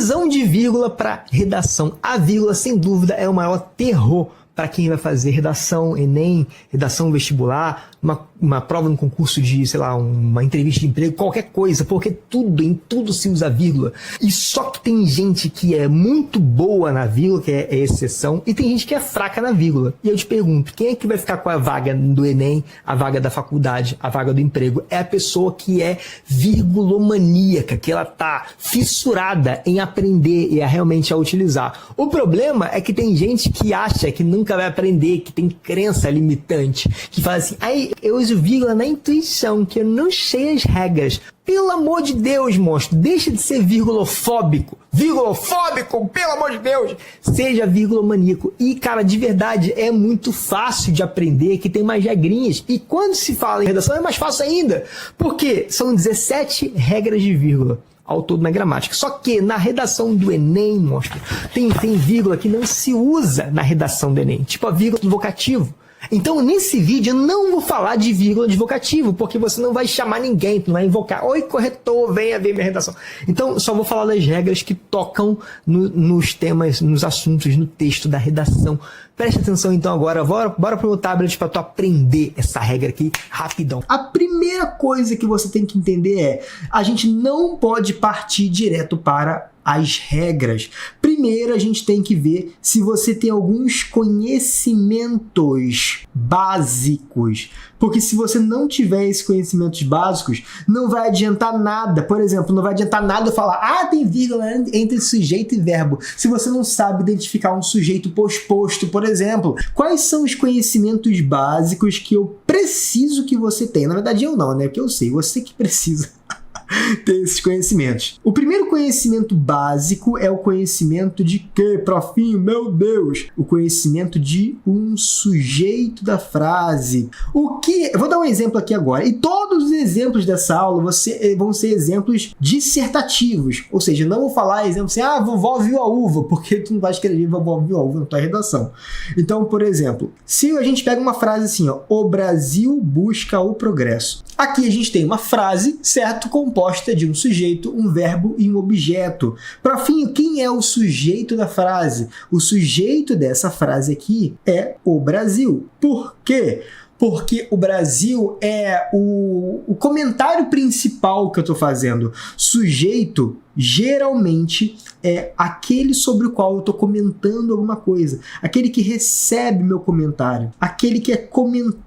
Visão de vírgula para redação. A vírgula, sem dúvida, é o maior terror para quem vai fazer redação, Enem, redação vestibular, uma prova no concurso de, sei lá, uma entrevista de emprego, qualquer coisa, porque em tudo se usa vírgula. E só que tem gente que é muito boa na vírgula, que é exceção, e tem gente que é fraca na vírgula. E eu te pergunto, quem é que vai ficar com a vaga do Enem, a vaga da faculdade, a vaga do emprego? É a pessoa que é virgulomaníaca, que ela tá fissurada em aprender e realmente a utilizar. O problema é que tem gente que acha que nunca vai aprender, que tem crença limitante, que fala assim, eu uso vírgula na intuição, que eu não sei as regras. Pelo amor de Deus, monstro, deixa de ser virgulofóbico. Virgulofóbico, pelo amor de Deus! Seja virgulomaníaco. E, cara, de verdade, é muito fácil de aprender, que tem mais regrinhas. E quando se fala em redação, é mais fácil ainda. Porque são 17 regras de vírgula ao todo na gramática. Só que na redação do Enem, monstro, tem vírgula que não se usa na redação do Enem. Tipo a vírgula do vocativo. Então, nesse vídeo, eu não vou falar de vírgula de vocativo, porque você não vai chamar ninguém, tu não vai invocar, oi, corretor, venha ver minha redação. Então, só vou falar das regras que tocam nos temas, nos assuntos, no texto da redação. Preste atenção, então, agora. Bora pro meu tablet para tu aprender essa regra aqui rapidão. A primeira coisa que você tem que entender é, a gente não pode partir direto para as regras. Primeiro, a gente tem que ver se você tem alguns conhecimentos básicos. Porque se você não tiver esses conhecimentos básicos, não vai adiantar nada. Por exemplo, não vai adiantar nada eu falar, tem vírgula entre sujeito e verbo. Se você não sabe identificar um sujeito posposto, por exemplo. Quais são os conhecimentos básicos que eu preciso que você tenha? Na verdade, eu não, né? Porque eu sei, você que precisa ter esses conhecimentos. O primeiro conhecimento básico é o conhecimento de quê, profinho? Meu Deus! O conhecimento de um sujeito da frase. Eu vou dar um exemplo aqui agora. E todos os exemplos dessa aula vão ser exemplos dissertativos. Ou seja, não vou falar exemplo assim, vovó viu a uva, porque tu não vai escrever vovó viu a uva na tua redação. Então, por exemplo, se a gente pega uma frase assim, o Brasil busca o progresso. Aqui a gente tem uma frase, certo? Composta de um sujeito, um verbo e um objeto. Profinho, quem é o sujeito da frase? O sujeito dessa frase aqui é o Brasil. Por quê? Porque o Brasil é o comentário principal que eu estou fazendo. Sujeito, geralmente, é aquele sobre o qual eu estou comentando alguma coisa. Aquele que recebe meu comentário. Aquele que é comentado.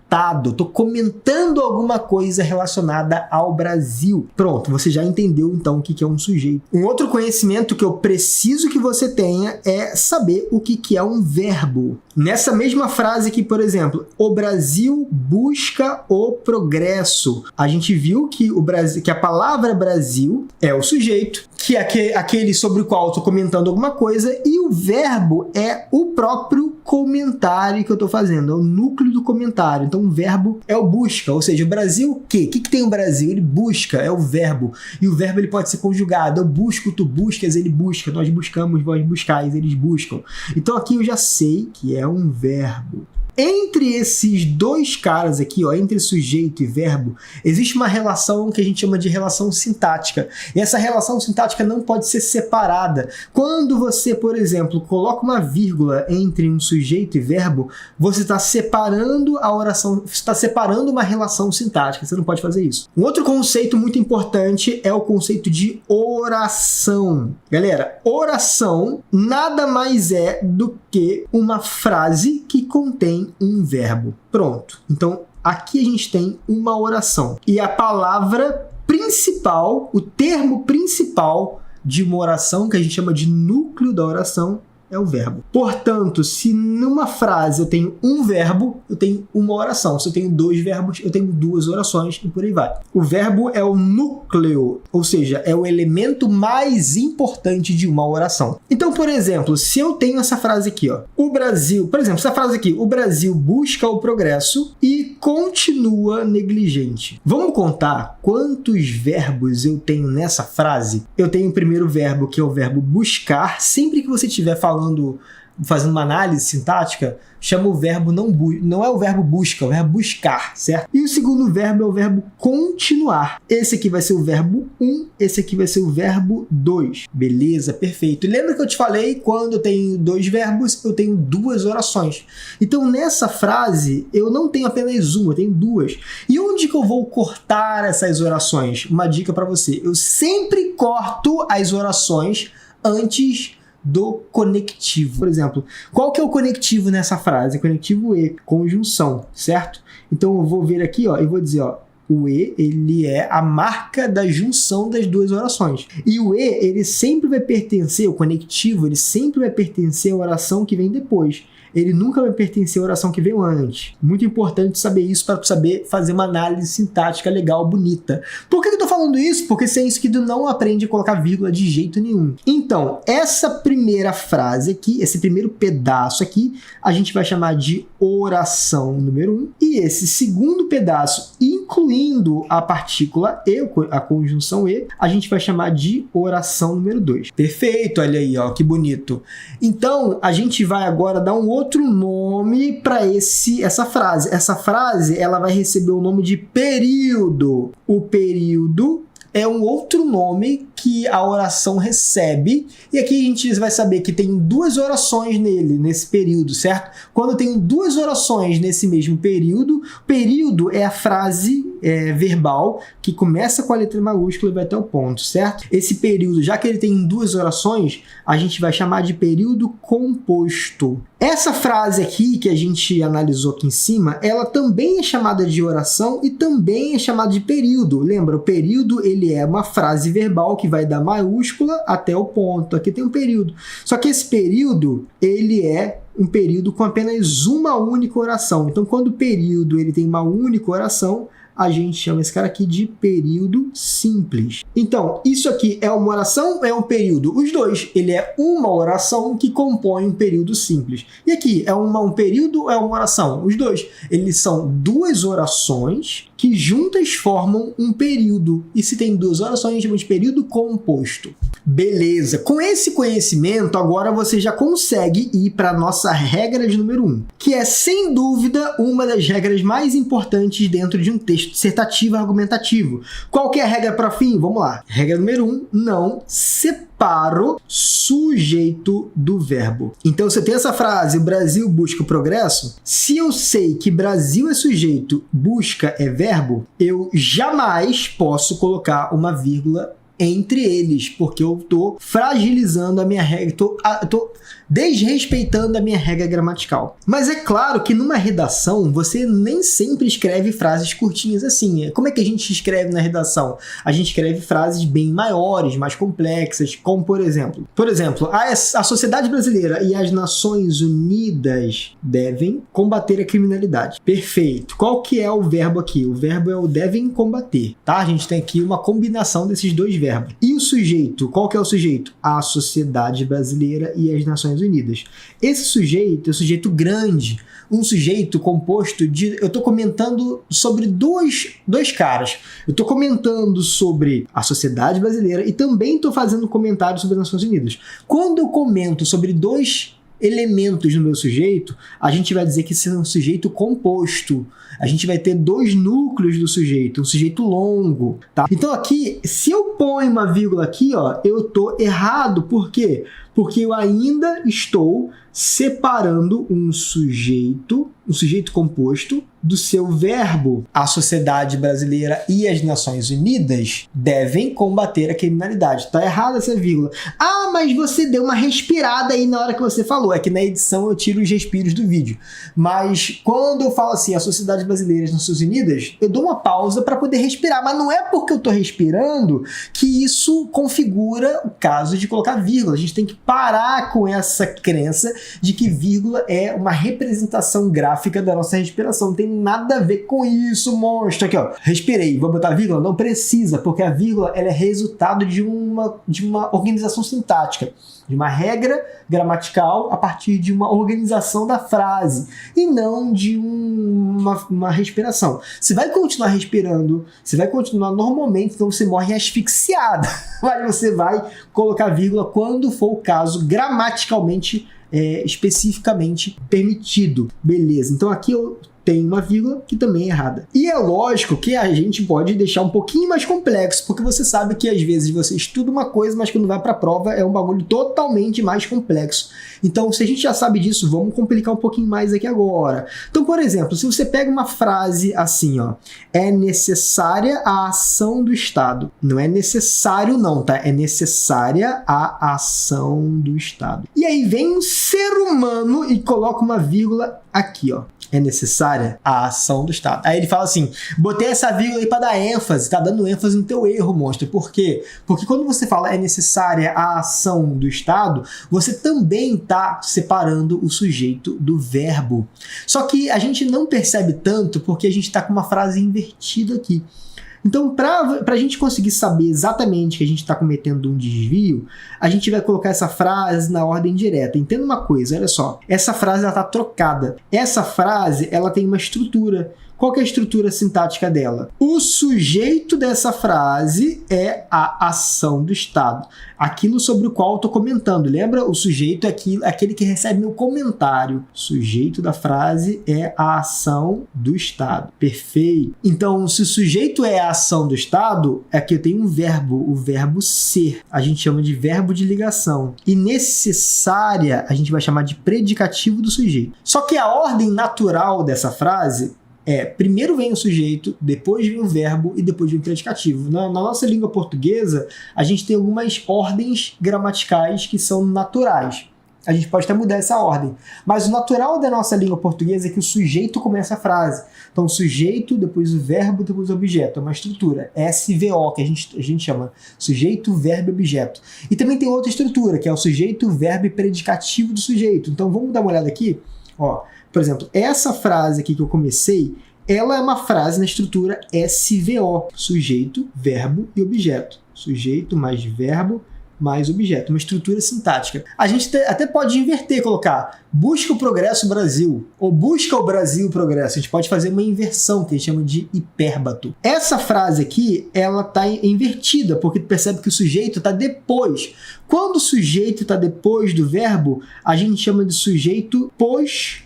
Estou comentando alguma coisa relacionada ao Brasil. Pronto, você já entendeu então o que é um sujeito. Um outro conhecimento que eu preciso que você tenha é saber o que é um verbo. Nessa mesma frase aqui, por exemplo, o Brasil busca o progresso. A gente viu que a palavra Brasil é o sujeito, que é aquele sobre o qual eu estou comentando alguma coisa, e o verbo é o próprio comentário que eu estou fazendo, é o núcleo do comentário. Então, o verbo é o busca, ou seja, o Brasil o quê? O que tem o Brasil? Ele busca, é o verbo. E o verbo ele pode ser conjugado. Eu busco, tu buscas, ele busca. Nós buscamos, vós buscais, eles buscam. Então, aqui eu já sei que é um verbo. Entre esses dois caras aqui, entre sujeito e verbo, existe uma relação que a gente chama de relação sintática. E essa relação sintática não pode ser separada. Quando você, por exemplo, coloca uma vírgula entre um sujeito e verbo, você está separando a oração, está separando uma relação sintática. Você não pode fazer isso. Um outro conceito muito importante é o conceito de oração. Galera, oração nada mais é do que uma frase que contém um verbo. Pronto. Então, aqui a gente tem uma oração. E a palavra principal, o termo principal de uma oração, que a gente chama de núcleo da oração, é o verbo. Portanto, se numa frase eu tenho um verbo, eu tenho uma oração. Se eu tenho dois verbos, eu tenho duas orações e por aí vai. O verbo é o núcleo, ou seja, é o elemento mais importante de uma oração. Então, por exemplo, se eu tenho essa frase aqui, o Brasil, por exemplo, essa frase aqui, o Brasil busca o progresso e continua negligente. Vamos contar quantos verbos eu tenho nessa frase? Eu tenho o primeiro verbo, que é o verbo buscar. Sempre que você estiver falando fazendo uma análise sintática, chama o verbo não é o verbo busca, é o verbo buscar, certo? E o segundo verbo é o verbo continuar. Esse aqui vai ser o verbo 1, esse aqui vai ser o verbo 2. Beleza? Perfeito. E lembra que eu te falei, quando eu tenho dois verbos, eu tenho duas orações. Então, nessa frase, eu não tenho apenas uma, eu tenho duas. E onde que eu vou cortar essas orações? Uma dica para você. Eu sempre corto as orações antes do conectivo. Por exemplo, qual que é o conectivo nessa frase? Conectivo E, conjunção, certo? Então eu vou ver aqui, ó, e vou dizer, ó, o E, ele é a marca da junção das duas orações. E o E, ele sempre vai pertencer, o conectivo, ele sempre vai pertencer à oração que vem depois. Ele nunca vai pertencer à oração que veio antes. Muito importante saber isso para saber fazer uma análise sintática legal, bonita. Por que eu estou falando isso? Porque sem isso que tu não aprende a colocar vírgula de jeito nenhum. Então, essa primeira frase aqui, esse primeiro pedaço aqui, a gente vai chamar de oração número 1. E esse segundo pedaço, incluindo a partícula E, a conjunção E, a gente vai chamar de oração número 2. Perfeito, olha aí, ó, que bonito. Então, a gente vai agora dar um outro nome para essa frase. Essa frase, ela vai receber o nome de período. O período é um outro nome que a oração recebe, e aqui a gente vai saber que tem duas orações nesse período, certo? Quando eu tenho duas orações nesse mesmo período, período é a frase verbal que começa com a letra maiúscula e vai até o ponto, certo? Esse período, já que ele tem duas orações, a gente vai chamar de período composto. Essa frase aqui que a gente analisou aqui em cima, ela também é chamada de oração e também é chamada de período. Lembra, o período ele é uma frase verbal que vai da maiúscula até o ponto. Aqui tem um período. Só que esse período, ele é um período com apenas uma única oração. Então, quando o período ele tem uma única oração, a gente chama esse cara aqui de período simples. Então, isso aqui é uma oração ou é um período? Os dois. Ele é uma oração que compõe um período simples. E aqui, é um período ou é uma oração? Os dois. Eles são duas orações que juntas formam um período. E se tem duas orações, a gente chama de período composto. Beleza. Com esse conhecimento, agora você já consegue ir para a nossa regra de número 1, que é, sem dúvida, uma das regras mais importantes dentro de um texto dissertativo argumentativo. Qual que é a regra para fim? Vamos lá. Regra número 1, não separo sujeito do verbo. Então, você tem essa frase, o Brasil busca o progresso. Se eu sei que Brasil é sujeito, busca é verbo, eu jamais posso colocar uma vírgula entre eles, porque eu estou fragilizando a minha regra, estou desrespeitando a minha regra gramatical. Mas é claro que numa redação, você nem sempre escreve frases curtinhas assim. Como é que a gente escreve na redação? A gente escreve frases bem maiores, mais complexas, como por exemplo, a sociedade brasileira e as Nações Unidas devem combater a criminalidade. Perfeito. Qual que é o verbo aqui? O verbo é o devem combater, tá? A gente tem aqui uma combinação desses dois verbos. E o sujeito? Qual que é o sujeito? A sociedade brasileira e as Nações Unidas. Esse sujeito é um sujeito grande, um sujeito composto de... Eu estou comentando sobre dois caras. Eu estou comentando sobre a sociedade brasileira e também estou fazendo comentário sobre as Nações Unidas. Quando eu comento sobre dois elementos no meu sujeito, a gente vai dizer que esse é um sujeito composto. A gente vai ter dois núcleos do sujeito, um sujeito longo, tá? Então aqui, se eu ponho uma vírgula aqui, ó, eu tô errado. Por quê? Porque eu ainda estou separando um sujeito composto do seu verbo. A sociedade brasileira e as Nações Unidas devem combater a criminalidade. Tá errada essa vírgula. Ah, mas você deu uma respirada aí na hora que você falou. É que na edição eu tiro os respiros do vídeo. Mas quando eu falo assim, a sociedade brasileira e as Nações Unidas, eu dou uma pausa para poder respirar. Mas não é porque eu tô respirando que isso configura o caso de colocar vírgula. A gente tem que parar com essa crença de que vírgula é uma representação gráfica da nossa respiração. Não tem nada a ver com isso, monstro. Aqui, ó. Respirei. Vou botar vírgula? Não precisa, porque a vírgula ela é resultado de uma organização sintática, de uma regra gramatical a partir de uma organização da frase e não de uma respiração. Você vai continuar respirando, você vai continuar normalmente, então você morre asfixiado. Mas você vai colocar vírgula quando for o caso, gramaticalmente especificamente permitido. Beleza, então aqui eu tenho uma vírgula que também é errada. E é lógico que a gente pode deixar um pouquinho mais complexo, porque você sabe que às vezes você estuda uma coisa, mas quando vai para a prova é um bagulho totalmente mais complexo. Então, se a gente já sabe disso, vamos complicar um pouquinho mais aqui agora. Então, por exemplo, se você pega uma frase assim, ó, é necessária a ação do Estado. Não é necessário não, tá? É necessária a ação do Estado. E aí vem um ser humano e coloca uma vírgula aqui, ó. É necessária a ação do Estado. Aí ele fala assim, botei essa vírgula aí para dar ênfase, tá dando ênfase no teu erro, monstro. Por quê? Porque quando você fala é necessária a ação do Estado, você também tá separando o sujeito do verbo. Só que a gente não percebe tanto porque a gente tá com uma frase invertida aqui. Então, para a gente conseguir saber exatamente que a gente está cometendo um desvio, a gente vai colocar essa frase na ordem direta. Entenda uma coisa, olha só. Essa frase está trocada. Essa frase ela tem uma estrutura. Qual que é a estrutura sintática dela? O sujeito dessa frase é a ação do Estado. Aquilo sobre o qual eu estou comentando. Lembra? O sujeito é aquele que recebe meu comentário. O sujeito da frase é a ação do Estado. Perfeito. Então, se o sujeito é a ação do Estado, aqui eu tenho um verbo, o verbo ser. A gente chama de verbo de ligação. E necessária, a gente vai chamar de predicativo do sujeito. Só que a ordem natural dessa frase primeiro vem o sujeito, depois vem o verbo e depois vem o predicativo. Na nossa língua portuguesa, a gente tem algumas ordens gramaticais que são naturais. A gente pode até mudar essa ordem. Mas o natural da nossa língua portuguesa é que o sujeito começa a frase. Então, o sujeito, depois o verbo, depois o objeto. É uma estrutura. SVO, que a gente chama. Sujeito, verbo e objeto. E também tem outra estrutura, que é o sujeito, verbo e predicativo do sujeito. Então, vamos dar uma olhada aqui. Ó, por exemplo, essa frase aqui que eu comecei, ela é uma frase na estrutura SVO. Sujeito, verbo e objeto. Sujeito mais verbo mais objeto. Uma estrutura sintática. A gente até pode inverter, colocar busca o progresso Brasil ou busca o Brasil progresso. A gente pode fazer uma inversão, que a gente chama de hipérbato. Essa frase aqui, ela está invertida, porque tu percebe que o sujeito está depois. Quando o sujeito está depois do verbo, a gente chama de sujeito posposto.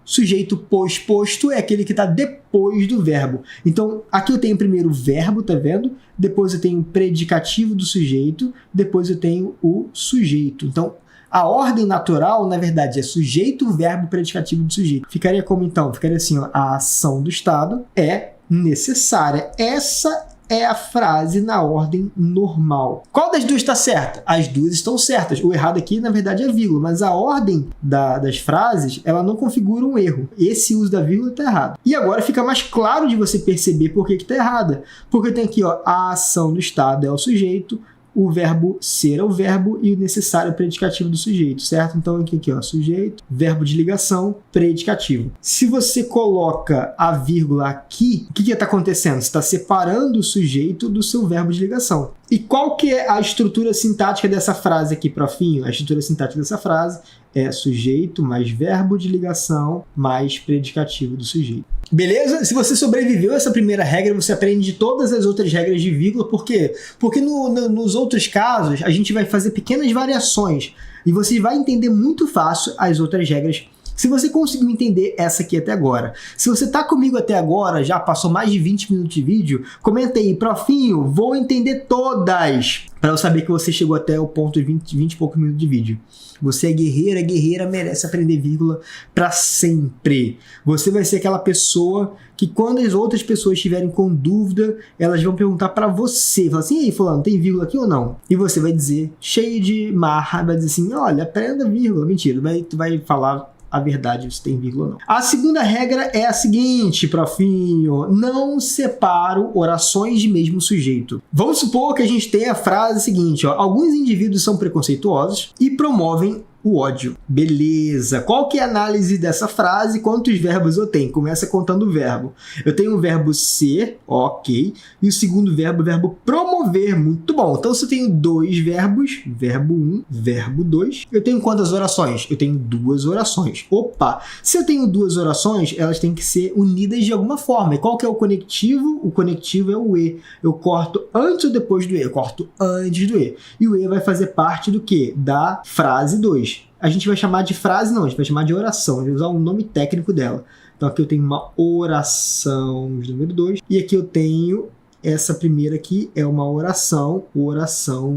Sujeito posposto é aquele que está depois do verbo. Então, aqui eu tenho primeiro o verbo, tá vendo? Depois eu tenho o predicativo do sujeito, depois eu tenho o sujeito. Então, a ordem natural, na verdade, é sujeito, verbo, predicativo do sujeito. Ficaria como então? Ficaria assim, ó, a ação do Estado é necessária. Essa é a frase na ordem normal. Qual das duas está certa? As duas estão certas. O errado aqui, na verdade, é vírgula, mas a ordem das frases, ela não configura um erro. Esse uso da vírgula está errado. E agora fica mais claro de você perceber por que está errada. Porque tem aqui, ó, a ação do Estado é o sujeito, o verbo ser é o verbo e o necessário é o predicativo do sujeito, certo? Então aqui, ó, sujeito, verbo de ligação, predicativo. Se você coloca a vírgula aqui, o que está acontecendo? Você está separando o sujeito do seu verbo de ligação. E qual que é a estrutura sintática dessa frase aqui, profinho? A estrutura sintática dessa frase é sujeito mais verbo de ligação mais predicativo do sujeito. Beleza? Se você sobreviveu a essa primeira regra, você aprende todas as outras regras de vírgula. Por quê? Porque nos outros casos, a gente vai fazer pequenas variações e você vai entender muito fácil as outras regras. Se você conseguiu entender essa aqui até agora. Se você está comigo até agora, já passou mais de 20 minutos de vídeo, comenta aí, profinho, vou entender todas, para eu saber que você chegou até o ponto de 20 e poucos minutos de vídeo. Você é guerreira, merece aprender vírgula para sempre. Você vai ser aquela pessoa que quando as outras pessoas estiverem com dúvida, elas vão perguntar para você. Fala assim, e aí fulano, tem vírgula aqui ou não? E você vai dizer, cheio de marra, vai dizer assim, olha, aprenda vírgula. Mentira, tu vai falar a verdade, se tem vírgula ou não. A segunda regra é a seguinte, profinho, não separo orações de mesmo sujeito. Vamos supor que a gente tenha a frase seguinte, ó, alguns indivíduos são preconceituosos e promovem o ódio. Beleza. Qual que é a análise dessa frase? Quantos verbos eu tenho? Começa contando o verbo. Eu tenho o verbo ser, ok, e o segundo verbo, o verbo promover. Muito bom. Então, se eu tenho dois verbos, verbo 1, verbo 2, eu tenho quantas orações? Eu tenho duas orações. Opa! Se eu tenho duas orações, elas têm que ser unidas de alguma forma. E qual que é o conectivo? O conectivo é o E. Eu corto antes ou depois do E? Eu corto antes do E. E o E vai fazer parte do quê? Da frase 2. 2, a gente vai chamar de frase, não, a gente vai chamar de oração, a gente vai usar o nome técnico dela. Então aqui eu tenho uma oração de número 2, e aqui eu tenho essa primeira aqui é uma oração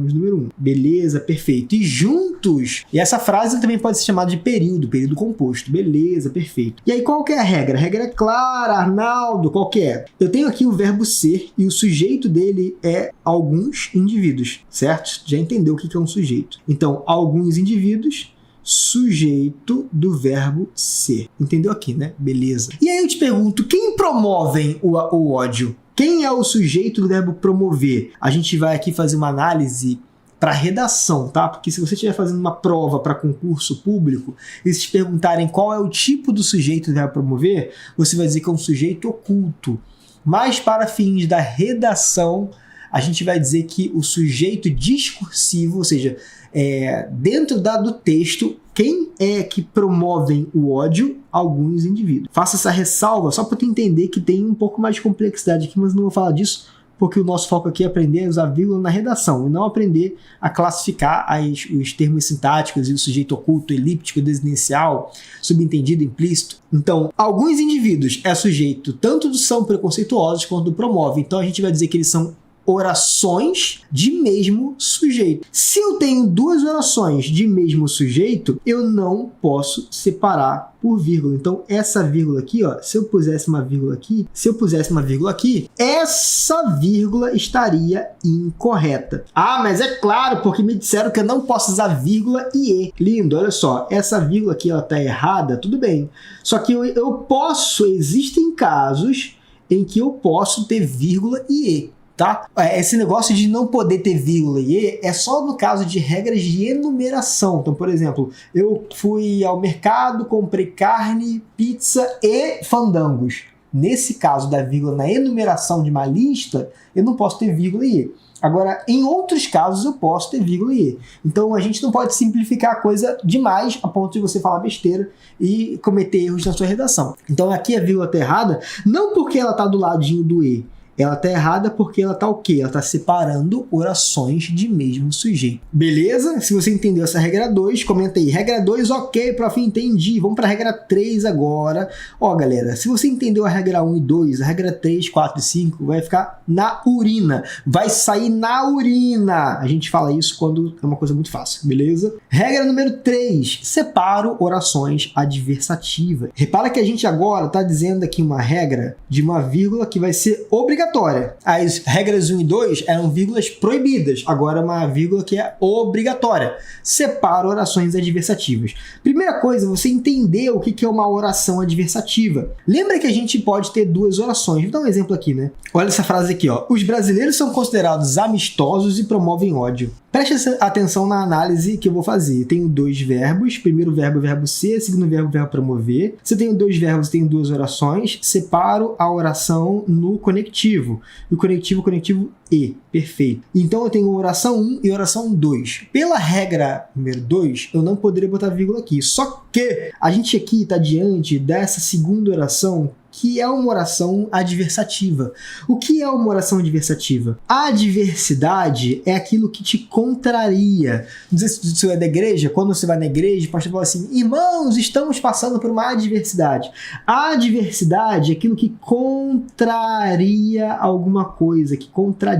de número 1. Beleza, perfeito. E juntos, e essa frase também pode ser chamada de período composto. Beleza, perfeito. E aí qual que é a regra? A regra é clara, Arnaldo, qual que é? Eu tenho aqui o verbo ser e o sujeito dele é alguns indivíduos, certo? Já entendeu o que é um sujeito. Então, alguns indivíduos, sujeito do verbo ser. Entendeu aqui, né? Beleza. E aí eu te pergunto, quem promovem o ódio? Quem é o sujeito do verbo promover? A gente vai aqui fazer uma análise para redação, tá? Porque se você estiver fazendo uma prova para concurso público e se te perguntarem qual é o tipo do sujeito do verbo promover, você vai dizer que é um sujeito oculto. Mas para fins da redação, a gente vai dizer que o sujeito discursivo, ou seja, dentro do texto, quem é que promovem o ódio? Alguns indivíduos. Faça essa ressalva só para tu entender que tem um pouco mais de complexidade aqui, mas não vou falar disso porque o nosso foco aqui é aprender a usar vírgula na redação e não aprender a classificar os termos sintáticos e o sujeito oculto, elíptico, desinicial, subentendido, implícito. Então, alguns indivíduos é sujeito tanto do são preconceituosos quanto do promove. Então a gente vai dizer que eles são orações de mesmo sujeito. Se eu tenho duas orações de mesmo sujeito, eu não posso separar por vírgula. Então, essa vírgula aqui, ó, se eu pusesse uma vírgula aqui, essa vírgula estaria incorreta. Ah, mas é claro, porque me disseram que eu não posso usar vírgula e e. Lindo, olha só, essa vírgula aqui ela tá errada, tudo bem. Só que eu posso, existem casos em que eu posso ter vírgula e e. Tá? Esse negócio de não poder ter vírgula e e é só no caso de regras de enumeração. Então, por exemplo, eu fui ao mercado, comprei carne, pizza e fandangos. Nesse caso da vírgula na enumeração de uma lista, eu não posso ter vírgula e e. Agora, em outros casos, eu posso ter vírgula e e. Então, a gente não pode simplificar a coisa demais a ponto de você falar besteira e cometer erros na sua redação. Então, aqui a vírgula está errada, não porque ela está do ladinho do e. Ela está errada porque ela está o quê? Ela está separando orações de mesmo sujeito. Beleza? Se você entendeu essa regra 2, comenta aí. Regra 2, ok, prof, entendi. Vamos para a regra 3 agora. Ó, galera, se você entendeu a regra 1 e 2, a regra 3, 4 e 5 vai ficar na urina. Vai sair na urina. A gente fala isso quando é uma coisa muito fácil, beleza? Regra número 3, separo orações adversativas. Repara que a gente agora está dizendo aqui uma regra de uma vírgula que vai ser obrigatória. As regras 1 e 2 eram vírgulas proibidas, agora é uma vírgula que é obrigatória. Separa orações adversativas. Primeira coisa, você entender o que é uma oração adversativa. Lembra que a gente pode ter duas orações. Vou dar um exemplo aqui, né? Olha essa frase aqui, ó. Os brasileiros são considerados amistosos e promovem ódio. Preste atenção na análise que eu vou fazer. Eu tenho dois verbos. Primeiro verbo, verbo ser. Segundo verbo, verbo promover. Se eu tenho dois verbos, eu tenho duas orações. Separo a oração no conectivo. E o conectivo e. Perfeito. Então eu tenho oração 1 e oração 2. Pela regra número 2, eu não poderia botar vírgula aqui. Só que a gente aqui está diante dessa segunda oração, que é uma oração adversativa. O que é uma oração adversativa? A adversidade é aquilo que te contraria. Não sei se você é da igreja, quando você vai na igreja, o pastor fala assim, irmãos, estamos passando por uma adversidade. A adversidade é aquilo que contraria alguma coisa, que contradiz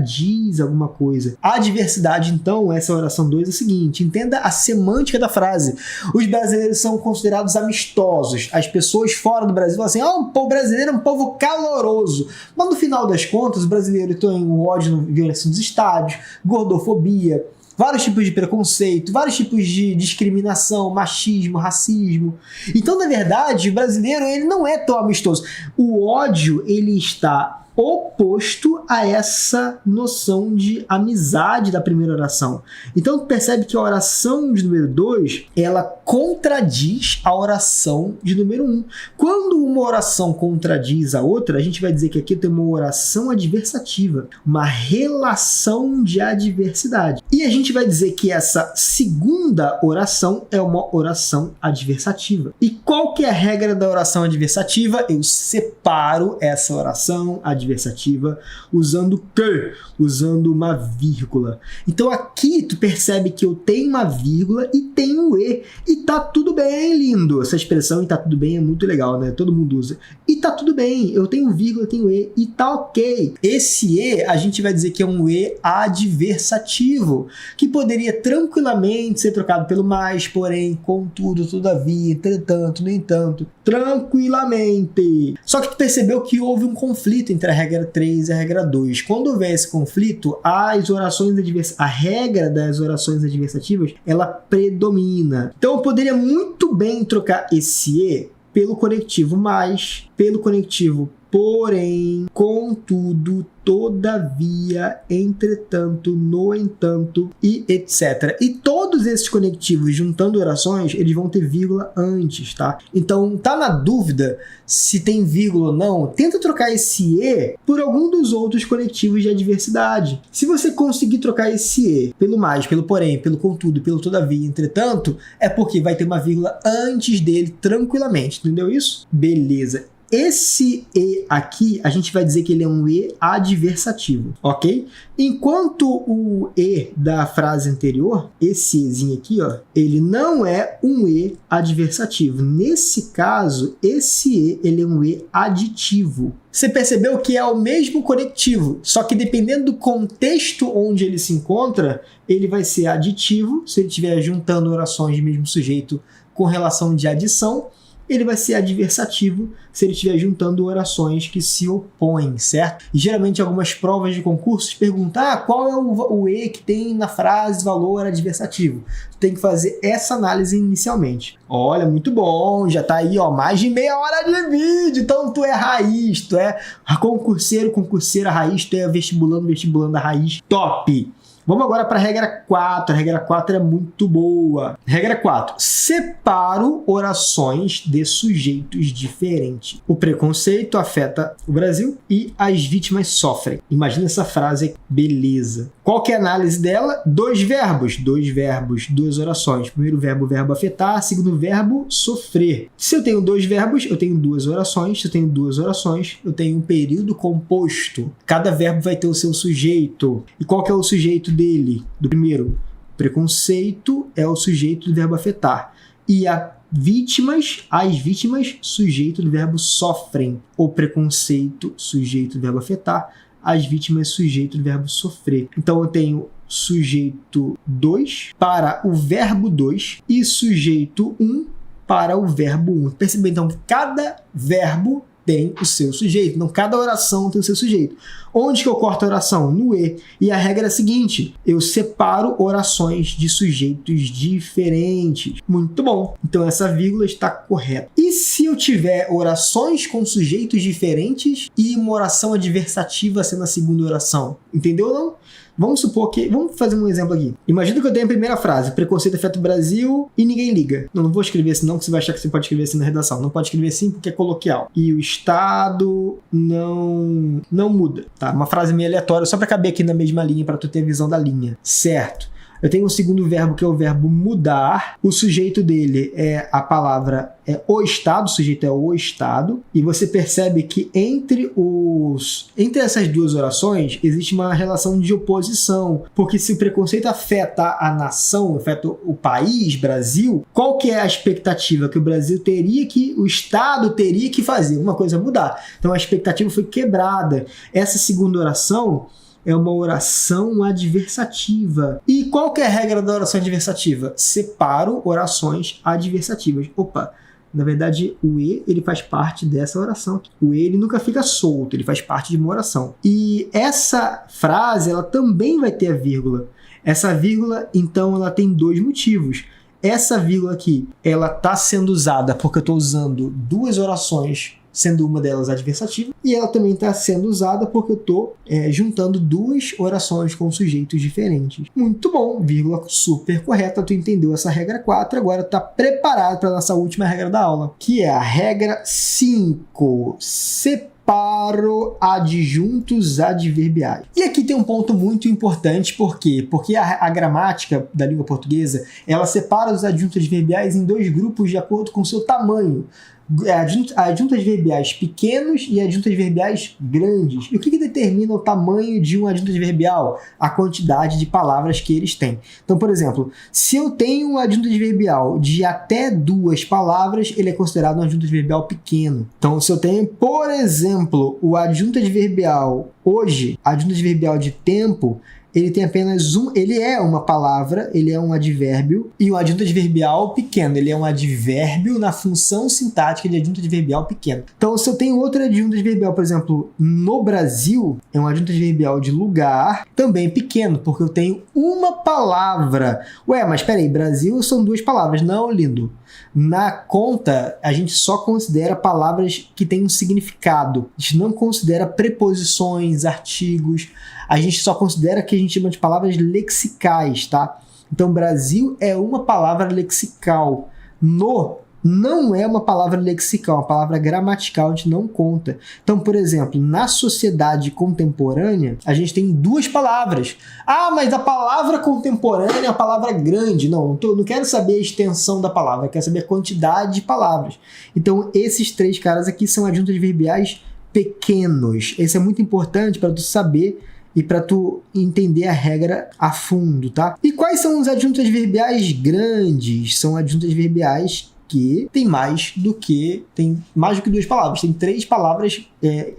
alguma coisa. A adversidade, então, essa oração 2 é o seguinte, entenda a semântica da frase. Os brasileiros são considerados amistosos. As pessoas fora do Brasil falam assim, o brasileiro é um povo caloroso. Mas no final das contas, os brasileiros têm ódio na violência dos estádios, gordofobia, vários tipos de preconceito, vários tipos de discriminação, machismo, racismo. Então, na verdade, o brasileiro ele não é tão amistoso. O ódio ele está oposto a essa noção de amizade da primeira oração. Então, percebe que a oração de número 2, ela contradiz a oração de número 1. Quando uma oração contradiz a outra, a gente vai dizer que aqui tem uma oração adversativa, uma relação de adversidade. E a gente vai dizer que essa segunda oração é uma oração adversativa. E qual que é a regra da oração adversativa? Eu separo essa oração adversativa adversativa usando que? Usando uma vírgula. Então aqui tu percebe que eu tenho uma vírgula e tenho e. E tá tudo bem, lindo. Essa expressão e tá tudo bem é muito legal, né? Todo mundo usa. E tá tudo bem, eu tenho vírgula, eu tenho e tá ok. Esse e a gente vai dizer que é um e adversativo, que poderia tranquilamente ser trocado pelo mais, porém, contudo, todavia, entretanto, no entanto, tranquilamente. Só que tu percebeu que houve um conflito entre a regra 3 e a regra 2. Quando houver esse conflito, a regra das orações adversativas, ela predomina. Então eu poderia muito bem trocar esse e pelo conectivo mais, pelo conectivo porém, contudo, todavia, entretanto, no entanto e etc. E todos esses conectivos juntando orações, eles vão ter vírgula antes, tá? Então, tá na dúvida se tem vírgula ou não, tenta trocar esse e por algum dos outros conectivos de adversidade. Se você conseguir trocar esse e pelo mais, pelo porém, pelo contudo, pelo todavia, entretanto, é porque vai ter uma vírgula antes dele tranquilamente, entendeu isso? Beleza. Esse e aqui, a gente vai dizer que ele é um e adversativo, ok? Enquanto o e da frase anterior, esse ezinho aqui, ó, ele não é um e adversativo. Nesse caso, esse e, ele é um e aditivo. Você percebeu que é o mesmo conectivo, só que dependendo do contexto onde ele se encontra, ele vai ser aditivo, se ele estiver juntando orações de mesmo sujeito com relação de adição, ele vai ser adversativo se ele estiver juntando orações que se opõem, certo? E geralmente algumas provas de concursos perguntam qual é o e que tem na frase valor adversativo. Tem que fazer essa análise inicialmente. Olha, muito bom, já tá aí, ó, mais de meia hora de vídeo, então tu é raiz, tu é concurseiro, concurseira raiz, tu é vestibulando a raiz, top! Vamos agora para a regra 4. A regra 4 é muito boa. Regra 4. Separo orações de sujeitos diferentes. O preconceito afeta o Brasil e as vítimas sofrem. Imagina essa frase, beleza. Qual que é a análise dela? Dois verbos, duas orações. Primeiro verbo afetar, segundo verbo, sofrer. Se eu tenho dois verbos, eu tenho duas orações. Se eu tenho duas orações, eu tenho um período composto. Cada verbo vai ter o seu sujeito. E qual que é o sujeito dele? Do primeiro, preconceito é o sujeito do verbo afetar. E as vítimas, sujeito do verbo sofrem. O preconceito, sujeito do verbo afetar. As vítimas, sujeito do verbo sofrer. Então eu tenho sujeito 2 para o verbo 2 e sujeito 1 para o verbo 1. Percebeu? Então, cada verbo tem o seu sujeito. Então, cada oração tem o seu sujeito. Onde que eu corto a oração? No e. E a regra é a seguinte: eu separo orações de sujeitos diferentes. Muito bom. Então, essa vírgula está correta. E se eu tiver orações com sujeitos diferentes e uma oração adversativa sendo a segunda oração? Entendeu ou não? Vamos supor que... Vamos fazer um exemplo aqui. Imagina que eu tenho a primeira frase. Preconceito afeta o Brasil e ninguém liga. Não vou escrever assim não, que você vai achar que você pode escrever assim na redação. Não pode escrever assim porque é coloquial. E o Estado não muda. Tá? Uma frase meio aleatória, só para caber aqui na mesma linha, para tu ter visão da linha. Certo. Eu tenho um segundo verbo, que é o verbo mudar. O sujeito dele é a palavra o Estado, o sujeito é o Estado. E você percebe que entre essas duas orações existe uma relação de oposição. Porque se o preconceito afeta a nação, afeta o país, Brasil, qual que é a expectativa? Que o Estado teria que fazer uma coisa mudar. Então a expectativa foi quebrada. Essa segunda oração é uma oração adversativa. E qual que é a regra da oração adversativa? Separo orações adversativas. Opa, na verdade o e, ele faz parte dessa oração. O e, ele nunca fica solto, ele faz parte de uma oração. E essa frase, ela também vai ter a vírgula. Essa vírgula, então, ela tem dois motivos. Essa vírgula aqui, ela está sendo usada porque eu estou usando duas orações, sendo uma delas adversativa, e ela também está sendo usada porque eu estou juntando duas orações com sujeitos diferentes. Muito bom, vírgula super correta, tu entendeu essa regra 4, agora está preparado para a nossa última regra da aula, que é a regra 5. Separa separo adjuntos adverbiais. E aqui tem um ponto muito importante, por quê? Porque a gramática da língua portuguesa, ela separa os adjuntos adverbiais em dois grupos de acordo com o seu tamanho. Adjuntos adverbiais pequenos e adjuntos adverbiais grandes. E o que determina o tamanho de um adjunto adverbial? A quantidade de palavras que eles têm. Então, por exemplo, se eu tenho um adjunto adverbial de até 2 palavras, ele é considerado um adjunto adverbial pequeno. Então, se eu tenho, por exemplo, o adjunto adverbial hoje, adjunto adverbial de tempo, ele tem apenas ele é uma palavra, ele é um advérbio, e o adjunto adverbial pequeno, ele é um advérbio na função sintática de adjunto adverbial pequeno. Então, se eu tenho outro adjunto adverbial, por exemplo, no Brasil, é um adjunto adverbial de lugar, também pequeno, porque eu tenho uma palavra. Ué, mas peraí, Brasil são 2 palavras. Não, lindo. Na conta, a gente só considera palavras que têm um significado. A gente não considera preposições, artigos. A gente só considera que a gente chama de palavras lexicais, tá? Então, Brasil é uma palavra lexical. Não é uma palavra lexical, uma palavra gramatical, a gente não conta. Então, por exemplo, na sociedade contemporânea, a gente tem 2 palavras. Ah, mas a palavra contemporânea é a palavra grande. Não quero saber a extensão da palavra, eu quero saber a quantidade de palavras. Então, esses 3 caras aqui são adjuntos adverbiais pequenos. Isso é muito importante para tu saber e para tu entender a regra a fundo, tá? E quais são os adjuntos adverbiais grandes? São adjuntos adverbiais que tem mais do que 2 palavras, tem 3 palavras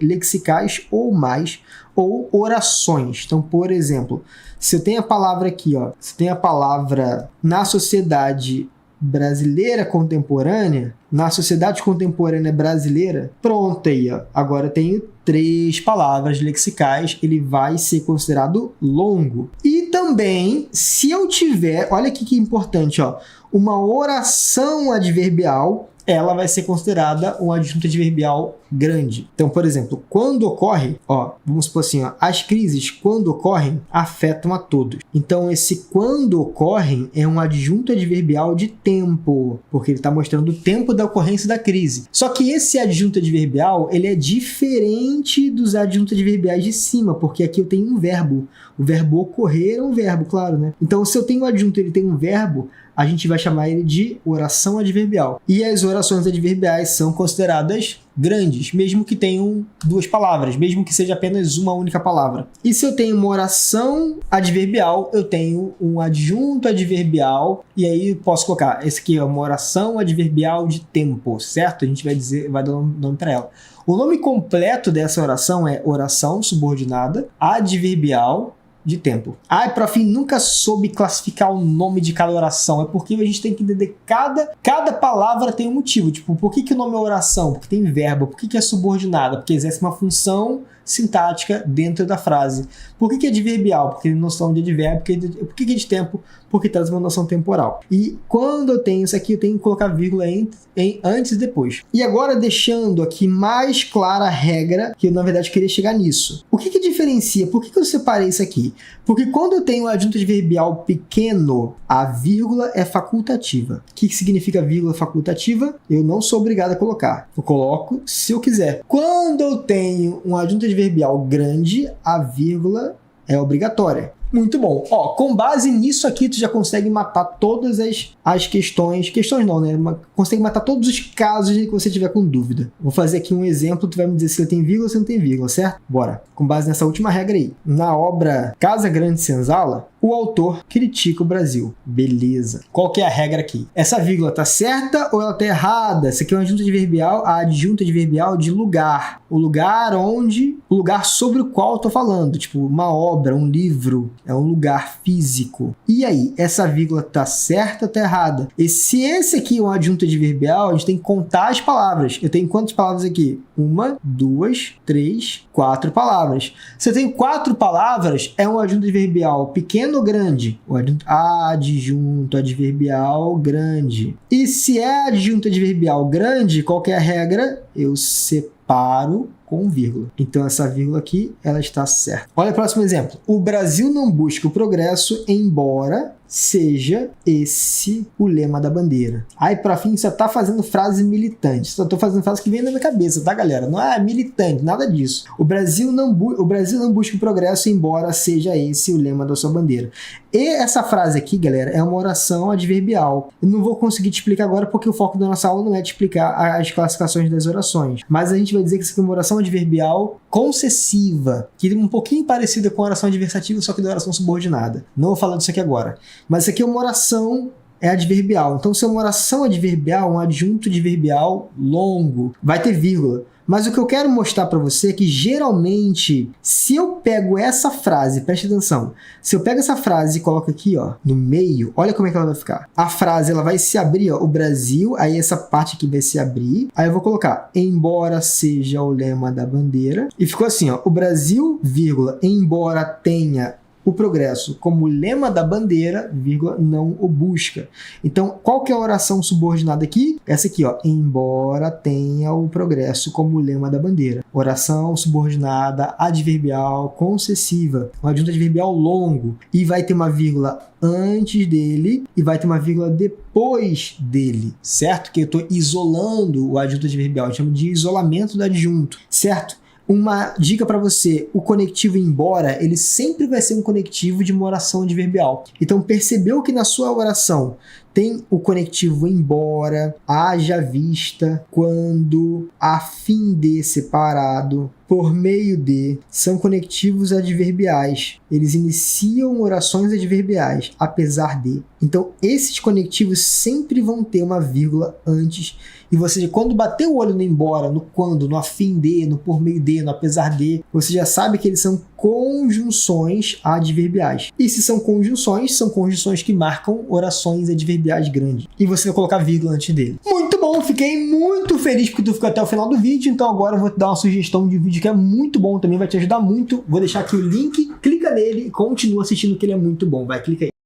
lexicais ou mais, ou orações. Então, por exemplo, se eu tenho a palavra aqui, ó, se tem a palavra na sociedade brasileira contemporânea, na sociedade contemporânea brasileira, pronto aí, ó. Agora eu tenho 3 palavras lexicais, ele vai ser considerado longo. E também, se eu tiver, olha aqui que importante, ó, uma oração adverbial, ela vai ser considerada um adjunto adverbial grande. Então, por exemplo, quando ocorre, ó, vamos supor assim, ó, as crises, quando ocorrem, afetam a todos. Então, esse quando ocorrem é um adjunto adverbial de tempo, porque ele está mostrando o tempo da ocorrência da crise. Só que esse adjunto adverbial, ele é diferente dos adjuntos adverbiais de cima, porque aqui eu tenho um verbo. O verbo ocorrer é um verbo, claro, né? Então, se eu tenho um adjunto e ele tem um verbo, a gente vai chamar ele de oração adverbial. E as orações adverbiais são consideradas grandes, mesmo que tenham 2 palavras, mesmo que seja apenas uma única palavra. E se eu tenho uma oração adverbial, eu tenho um adjunto adverbial, e aí posso colocar, esse aqui é uma oração adverbial de tempo, certo? A gente vai dar um nome para ela. O nome completo dessa oração é oração subordinada adverbial de tempo. Prof, nunca soube classificar o nome de cada oração. É porque a gente tem que entender cada palavra tem um motivo. Tipo, por que o nome é oração? Porque tem verbo. Por que é subordinada? Porque exerce uma função sintática dentro da frase. Por que é adverbial? Porque tem noção de advérbio. Por que é de tempo? Porque traz uma noção temporal. E quando eu tenho isso aqui, eu tenho que colocar vírgula antes e depois. E agora, deixando aqui mais clara a regra, que eu, na verdade, queria chegar nisso. O que diferencia? Por que eu separei isso aqui? Porque quando eu tenho um adjunto adverbial pequeno, a vírgula é facultativa. O que significa vírgula facultativa? Eu não sou obrigado a colocar. Eu coloco se eu quiser. Quando eu tenho um adjunto adverbial grande, a vírgula é obrigatória. Muito bom. Ó, com base nisso aqui, tu já consegue matar todas as questões. Questões não, né? Consegue matar todos os casos que você tiver com dúvida. Vou fazer aqui um exemplo, tu vai me dizer se ele tem vírgula ou se não tem vírgula, certo? Bora. Com base nessa última regra aí. Na obra Casa Grande Senzala, o autor critica o Brasil. Beleza. Qual que é a regra aqui? Essa vírgula tá certa ou ela tá errada? Essa aqui é uma adjunto adverbial, a adjunta adverbial de lugar. O lugar sobre o qual eu tô falando. Tipo, uma obra, um livro. É um lugar físico. E aí, essa vírgula tá certa ou tá errada? E se esse aqui é um adjunto adverbial, a gente tem que contar as palavras. Eu tenho quantas palavras aqui? 1, 2, 3, 4 palavras. Se eu tenho 4 palavras, é um adjunto adverbial pequeno ou grande? O adjunto adverbial grande. E se é adjunto adverbial grande, qual que é a regra? Eu separo com vírgula. Então essa vírgula aqui, ela está certa. Olha o próximo exemplo. O Brasil não busca o progresso, embora seja esse o lema da bandeira. Aí, para fim, só tá fazendo frase militante. Só tô fazendo frase que vem na minha cabeça, tá, galera? Não é militante, nada disso. O Brasil não busca o progresso, embora seja esse o lema da sua bandeira. E essa frase aqui, galera, é uma oração adverbial. Eu não vou conseguir te explicar agora, porque o foco da nossa aula não é te explicar as classificações das orações. Mas a gente vai dizer que isso aqui é uma oração adverbial concessiva, que é um pouquinho parecida com a oração adversativa, só que da oração subordinada. Não vou falar disso aqui agora. Mas isso aqui é uma oração adverbial. Então, se é uma oração adverbial, um adjunto adverbial longo, vai ter vírgula. Mas o que eu quero mostrar para você é que, geralmente, se eu pego essa frase, preste atenção, se eu pego essa frase e coloco aqui, ó, no meio, olha como é que ela vai ficar. A frase, ela vai se abrir, ó, o Brasil, aí essa parte aqui vai se abrir, aí eu vou colocar, embora seja o lema da bandeira, e ficou assim, ó, o Brasil, vírgula, embora tenha o progresso como lema da bandeira, vírgula, não o busca. Então, qual que é a oração subordinada aqui? Essa aqui, ó, embora tenha o progresso como lema da bandeira. Oração subordinada, adverbial, concessiva, um adjunto adverbial longo, e vai ter uma vírgula antes dele e vai ter uma vírgula depois dele, certo? Que eu estou isolando o adjunto adverbial, eu chamo de isolamento do adjunto, certo? Uma dica para você, o conectivo embora, ele sempre vai ser um conectivo de uma oração adverbial. Então, percebeu que na sua oração tem o conectivo embora, haja vista, quando, a fim de separado, por meio de, são conectivos adverbiais. Eles iniciam orações adverbiais, apesar de. Então, esses conectivos sempre vão ter uma vírgula antes. E você, quando bater o olho no embora, no quando, no a fim de, no por meio de, no apesar de, você já sabe que eles são conjunções adverbiais. E se são conjunções que marcam orações adverbiais grandes. E você vai colocar vírgula antes dele. Muito bom, fiquei muito feliz porque tu ficou até o final do vídeo. Então agora eu vou te dar uma sugestão de vídeo que é muito bom também, vai te ajudar muito. Vou deixar aqui o link, clica nele e continua assistindo que ele é muito bom. Vai, clica aí.